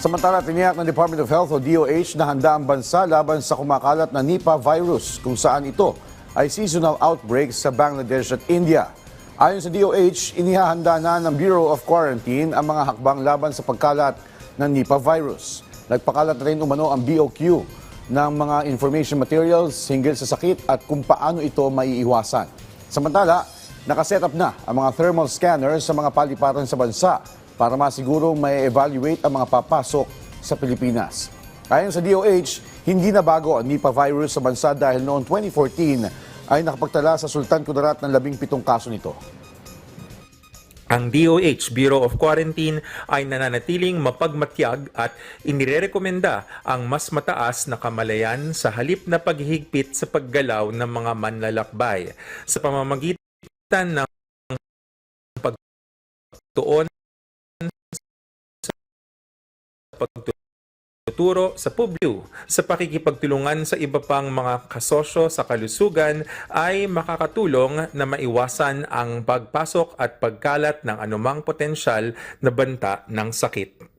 Samantala, tiniyak ng Department of Health o DOH na handa ang bansa laban sa kumakalat na Nipah virus kung saan ito ay seasonal outbreaks sa Bangladesh at India. Ayon sa DOH, inihahanda na ng Bureau of Quarantine ang mga hakbang laban sa pagkalat ng Nipah virus. Nagpakalat na rin umano ang BOQ ng mga information materials hinggil sa sakit at kung paano ito maiiwasan. Samantala, nakaset up na ang mga thermal scanners sa mga palipatan sa bansa para masigurong may evaluate ang mga papasok sa Pilipinas. Ayon sa DOH, hindi na bago ang Nipah virus sa bansa dahil noong 2014 ay nakapagtala sa Sultan Kudarat ng 17 kaso nito. Ang DOH Bureau of Quarantine ay nananatiling mapagmatyag at inirekomenda ang mas mataas na kamalayan sa halip na paghihigpit sa paggalaw ng mga manlalakbay sa pamamagitan ng pagtuon pagtuturo sa publiko sa pakikipagtulungan sa iba pang mga kasosyo sa kalusugan ay makakatulong na maiwasan ang pagpasok at pagkalat ng anumang potensyal na banta ng sakit.